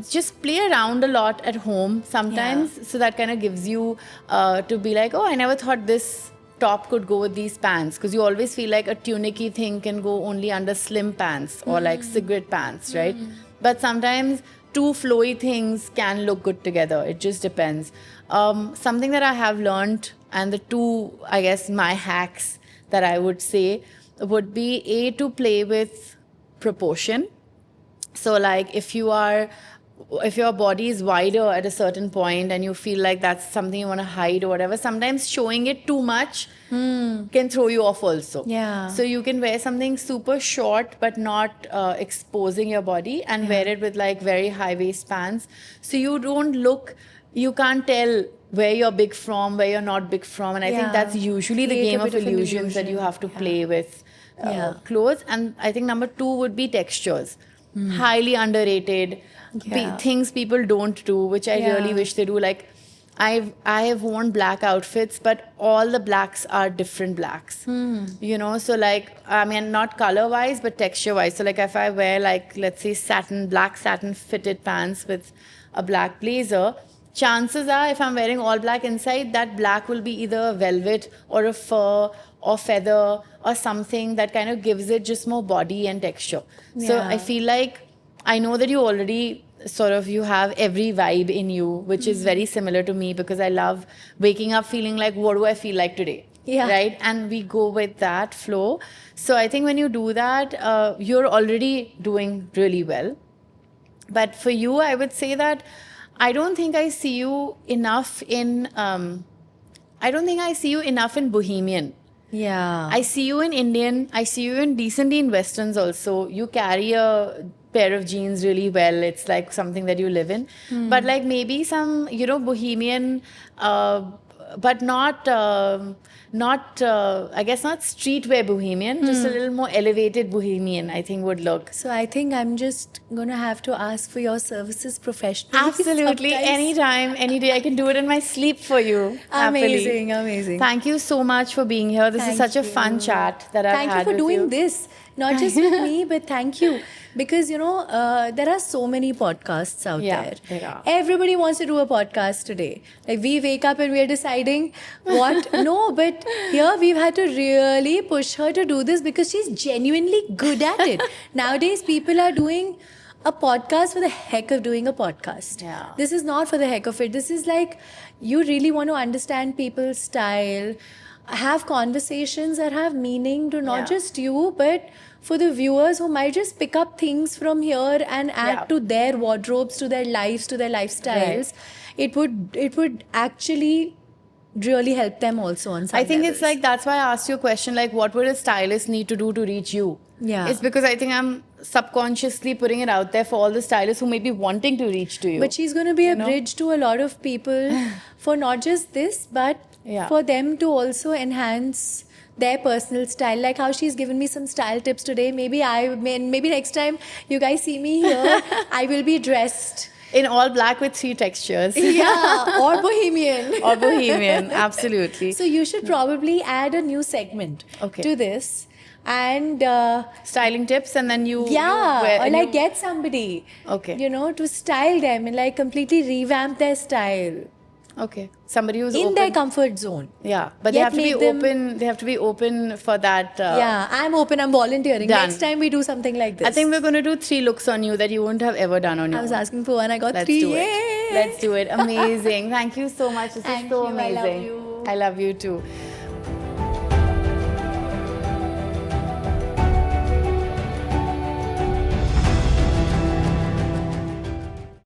just play around a lot at home sometimes. So that kind of gives you to be like, oh, I never thought this top could go with these pants, because you always feel like a tunicky thing can go only under slim pants or like cigarette pants, right? But sometimes two flowy things can look good together. It just depends. Something that I have learned, and the two, I guess, my hacks that I would say would be to play with proportion. So like if your body is wider at a certain point and you feel like that's something you want to hide or whatever, sometimes showing it too much can throw you off also. Yeah. So you can wear something super short but not exposing your body, and wear it with like very high waist pants. So you can't tell where you're big from, where you're not big from. And I think that's usually the Create a game of bit of an illusions that you illusion. have to play with clothes. And I think number 2 would be textures. Highly underrated. Yeah. Things people don't do, which I really wish they do. Like I have worn black outfits, but all the blacks are different blacks. So like, I mean, not color wise, but texture wise. So like if I wear like, let's say black satin fitted pants with a black blazer, chances are if I'm wearing all black inside, that black will be either a velvet or a fur or feather or something that kind of gives it just more body and texture. So I feel like, I know that you already you have every vibe in you, which is very similar to me, because I love waking up feeling like, what do I feel like today? Yeah. Right? And we go with that flow. So I think when you do that, you're already doing really well. But for you, I would say that I don't think I see you enough in Bohemian. Yeah. I see you in Indian. I see you in decently in Westerns also. You carry a pair of jeans really well. It's like something that you live in. But like maybe some, Bohemian, but not streetwear Bohemian, just a little more elevated Bohemian, I think would look. So I think I'm just going to have to ask for your services professionally. Absolutely. sometimes. Anytime, any day. I can do it in my sleep for you. Amazing, happily. amazing. Thank you so much for being here. This is Thank such a fun you. chat that I've Thank had you for with doing you. this. Not just with me, but thank you. Because, there are so many podcasts out Yeah, there. there are. Everybody wants to do a podcast today. Like, we wake up and we're deciding what. No, but here we've had to really push her to do this because she's genuinely good at it. Nowadays, people are doing a podcast for the heck of doing a podcast. Yeah. This is not for the heck of it. This is like, you really want to understand people's style, have conversations that have meaning to not just you, but for the viewers who might just pick up things from here and add to their wardrobes, to their lives, to their lifestyles. It would actually really help them also on some I think levels. it's like, that's why I asked you a question, like, what would a stylist need to do to reach you? Yeah. It's because I think I'm subconsciously putting it out there for all the stylists who may be wanting to reach to you. But she's going to be a bridge to a lot of people for not just this, but for them to also enhance their personal style. Like how she's given me some style tips today. Maybe next time you guys see me here, I will be dressed In all black with 3 textures. Yeah, or bohemian. Or bohemian, absolutely. So you should probably add a new segment to this. And styling tips, and then you or like get somebody to style them and like completely revamp their style. Okay, somebody who's in open. their comfort zone. Yeah, but they have to be open. They have to be open for that. Yeah, I'm open. I'm volunteering. Done. Next time we do something like this. I think we're going to do 3 looks on you that you wouldn't have ever done on your own. I was asking for one. I got Let's 3. do it. Let's do it. Amazing. Thank you so much. This is so amazing. I love you. I love you too.